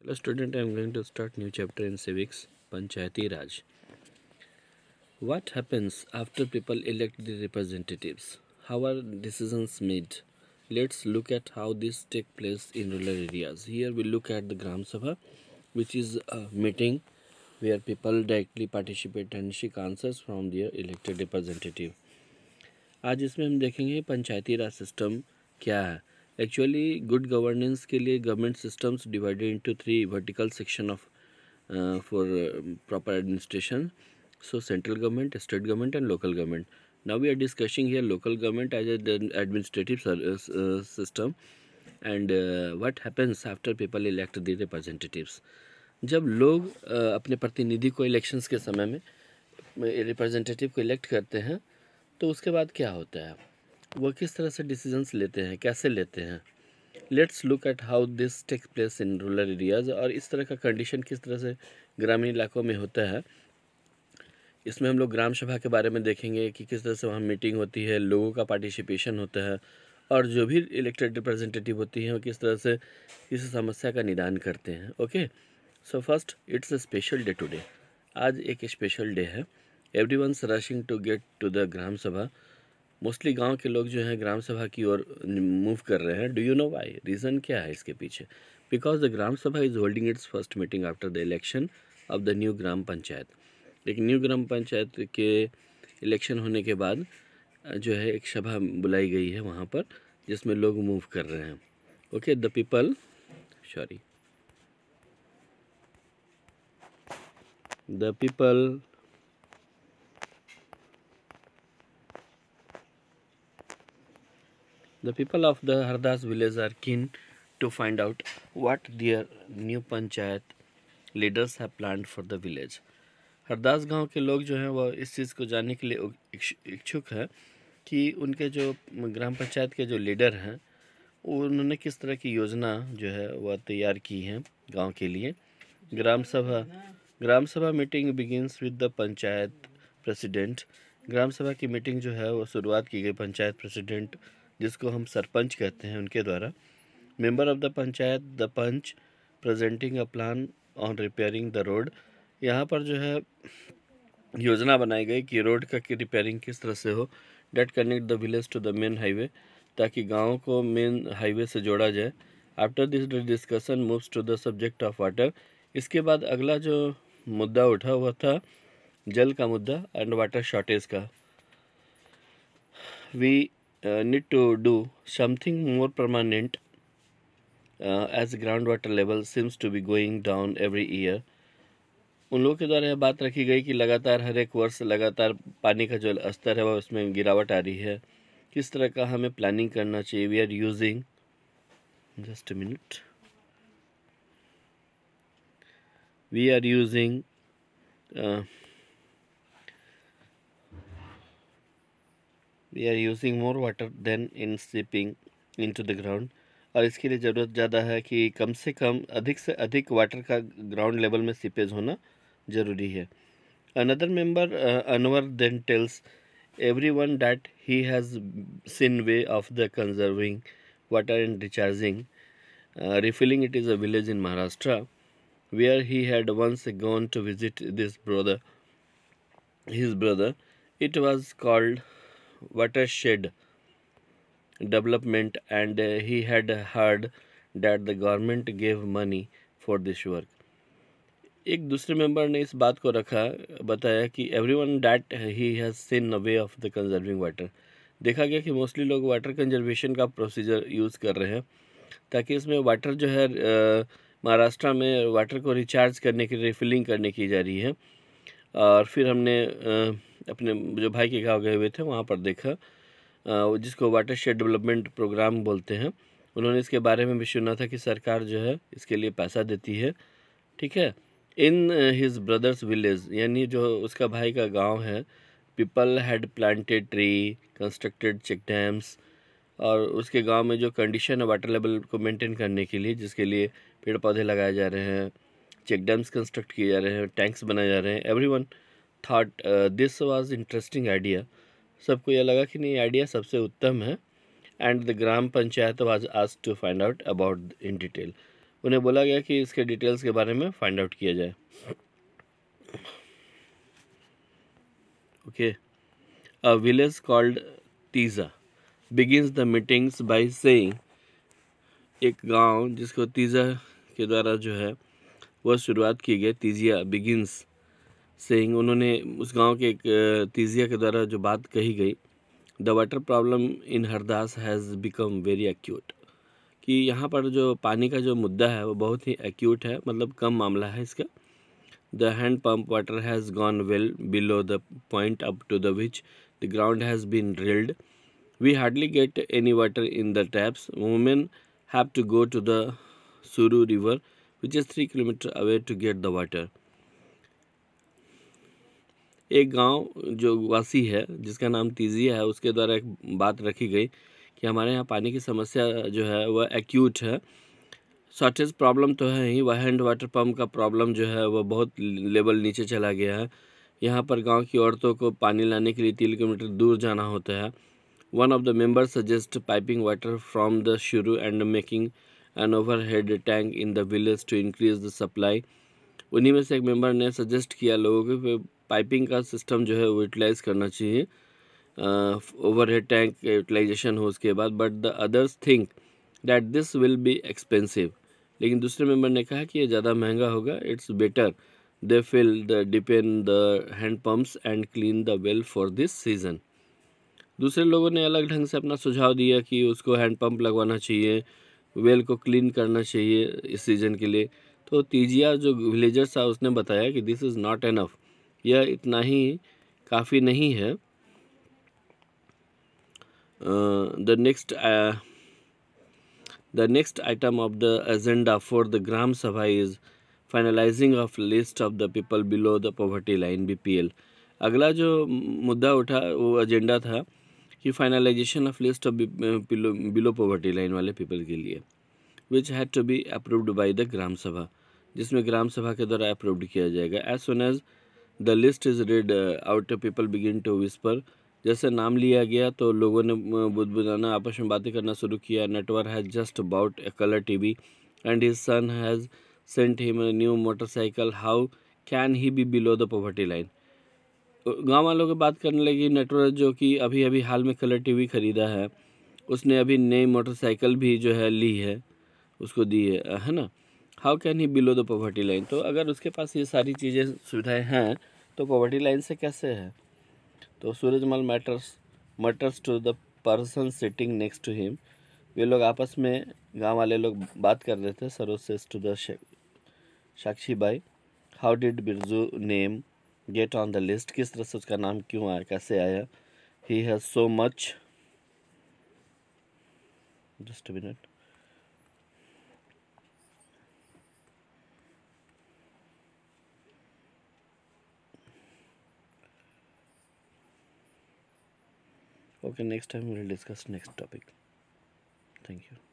Hello student, I am going to start new chapter in civics, Panchayati Raj. What happens after people elect the representatives? How are decisions made? Let's look at how this take place in rural areas. Here we look at the Gram Sabha, which is a meeting where people directly participate and seek answers from their elected representative. आज इसमें हम देखेंगे पंचायती राज system क्या है. Actually good governance के लिए government systems divided into 3 vertical section of for proper administration. So central government, state government and local government. Now we are discussing here local government as an administrative system and what happens after people elect the representatives. जब लोग अपने प्रतिनिधि को elections के समय में representative को elect करते हैं तो उसके बाद क्या होता है, वो किस तरह से डिसीजंस लेते हैं, कैसे लेते हैं. Let's look at how this take place in rural areas. और इस तरह का कंडीशन किस तरह से ग्रामीण इलाकों में होता है. इसमें हम लोग ग्राम सभा के बारे में देखेंगे कि किस तरह से वहाँ मीटिंग होती है, लोगों का पार्टिसिपेशन होता है और जो भी इलेक्टेड रिप्रेजेंटेटिव होती हैं वो किस तरह से किसी समस्या का निदान करते हैं. Okay, so first it's a special day today. आज एक स्पेशल डे है. Everyone's rushing to get to the gram sabha. Mostly गांव के लोग जो हैं ग्राम सभा की ओर मूव कर रहे हैं. Do you know why? Reason क्या है इसके पीछे? Because the gram sabha is holding its first meeting after the election of the new gram panchayat. एक न्यू ग्राम पंचायत के इलेक्शन होने के बाद जो है एक सभा बुलाई गई है वहाँ पर जिसमें लोग मूव कर रहे हैं. Okay, the people of the Hardas village are keen to find out what their new panchayat leaders have planned for the village. Hardas गांव के लोग जो हैं वो इस चीज़ को जानने के लिए इच्छुक हैं कि उनके जो ग्राम पंचायत के जो लीडर हैं उन्होंने किस तरह की योजना जो है वह तैयार की है गांव के लिए. Gram sabha meeting begins with the panchayat president. Gram sabha की मीटिंग जो है वो शुरुआत की गई पंचायत प्रेसिडेंट जिसको हम सरपंच कहते हैं उनके द्वारा. Member of the panchayat the panch presenting a plan on repairing the road. यहाँ पर जो है योजना बनाई गई कि रोड का की रिपेयरिंग किस तरह से हो. That connect the village to the main highway, ताकि गाँव को मेन हाईवे से जोड़ा जाए. After this discussion moves to the subject of water. इसके बाद अगला जो मुद्दा उठा हुआ था जल का मुद्दा एंड वाटर शॉर्टेज का. We need to do something more permanent as ground water level seems to be going down every year. उन लोगों के द्वारा यह बात रखी गई कि लगातार हर एक वर्ष लगातार पानी का जो स्तर है वह उसमें गिरावट आ रही है. किस तरह का हमें प्लानिंग करना चाहिए. We are using just a minute we are using more water than in seeping into the ground. और इसके लिए ज़रूरत ज़्यादा है कि कम से कम अधिक से अधिक वाटर का ग्राउंड लेवल में सीपेज होना ज़रूरी है. Another member Anwar then tells everyone that he has seen way of the conserving water and recharging refilling it is a village in Maharashtra where he had once gone to visit his brother. It was called watershed development and he had heard that the government gave money for this work. एक दूसरे member ने इस बात को बताया कि everyone that he has seen a way of the conserving water. देखा गया कि मोस्टली लोग वाटर कंजर्वेशन का प्रोसीजर यूज़ कर रहे हैं ताकि इसमें वाटर जो है महाराष्ट्र में वाटर को रिचार्ज करने की रिफिलिंग करने की जा रही है. और फिर हमने अपने जो भाई के गाँव गए हुए थे वहाँ पर देखा जिसको वाटर शेड डेवलपमेंट प्रोग्राम बोलते हैं. उन्होंने इसके बारे में भी सुना था कि सरकार जो है इसके लिए पैसा देती है. ठीक है. इन हिज ब्रदर्स विलेज यानी जो उसका भाई का गांव है, people had planted tree, constructed check dams. और उसके गांव में जो कंडीशन है वाटर लेवल को मेंटेन करने के लिए जिसके लिए पेड़ पौधे लगाए जा रहे हैं, चेक डैम्स कंस्ट्रक्ट किए जा रहे हैं, टैंक्स बनाए जा रहे हैं. Everyone thought this was interesting idea. सबको यह लगा कि नहीं आइडिया सबसे उत्तम है. And the gram panchayat was asked to find out about in detail. उन्हें बोला गया कि इसके डिटेल्स के बारे में फाइंड आउट किया जाए। Okay, a village called Teeja begins the meetings by saying, एक गांव जिसको तीजा के द्वारा जो है वह शुरुआत की गई, तीजिया बिगिंस सेइंग, उन्होंने उस गांव के एक तीजिया के द्वारा जो बात कही गई, the water problem in Hardas has become very acute, कि यहाँ पर जो पानी का जो मुद्दा है वो बहुत ही एक्यूट है, मतलब कम मामला है इसका। The hand pump water has gone well below the point up to the which the ground has been drilled, we hardly get any water in the taps, women have to go to the Suru river which is 3 kilometre away to get the water. एक गांव जो वासी है जिसका नाम तीजिया है, उसके द्वारा एक बात रखी गई कि हमारे यहाँ पानी की समस्या जो है वह एक्यूट है, शॉर्टेज प्रॉब्लम तो है ही, वह हैंड वाटर पंप का प्रॉब्लम जो है वह बहुत लेवल नीचे चला गया है। यहाँ पर गांव की औरतों को पानी लाने के लिए 3 किलोमीटर दूर जाना होता है। One of the members suggest piping water from the Suru and making an overhead tank in the village to increase the supply. उन्हीं में से एक मेंबर ने सजेस्ट किया लोगों को पाइपिंग का सिस्टम जो है वो यूटिलाइज करना चाहिए, ओवरहेड टैंक यूटिलाइजेशन हो उसके बाद, but the others think that this will be expensive, लेकिन दूसरे मेंबर ने कहा कि ये ज़्यादा महंगा होगा, it's better they fill the depend the hand pumps and clean the well for this season. दूसरे लोगों ने अलग ढंग से अपना सुझाव दिया कि उसको हैंड पंप लगवाना चाहिए, वेल को क्लीन करना चाहिए इस सीज़न के लिए। तो तीजिया जो विलेजर था उसने बताया कि दिस इज़ नॉट एनफ, यह इतना ही काफ़ी नहीं है। The next item of the agenda for the Gram Sabha is finalizing of list of the people below the poverty line BPL। अगला जो मुद्दा उठा वो एजेंडा था कि finalization of list of below poverty line वाले पीपल के लिए, which had to be approved by the gram sabha, जिसमें ग्राम सभा के द्वारा अप्रूव्ड किया जाएगा। As soon as the list is read out people begin to whisper, जैसे नाम लिया गया तो लोगों ने बुदबुदाना आपस में बातें करना शुरू किया। Network has just about A colour TV and his son has sent him a new motorcycle, how can he be below the poverty line. गांव वालों की बात करने लगी, नेटवर्क जो कि अभी अभी हाल में कलर टीवी खरीदा है, उसने अभी नई मोटरसाइकिल भी जो है ली है, उसको दी है ना, how can he below the poverty line. तो अगर उसके पास ये सारी चीज़ें सुविधाएं हैं तो पॉवर्टी लाइन से कैसे है। तो Surajmal mutters to the person sitting next to him, वे लोग आपस में गांव वाले लोग बात कर रहे थे। Saroj says to the Sakshi bai, how did Birju name get on the list, किस तरह से उसका नाम क्यों आया, कैसे आया। He has so much, just a minute, okay, next time we will discuss next topic. Thank you.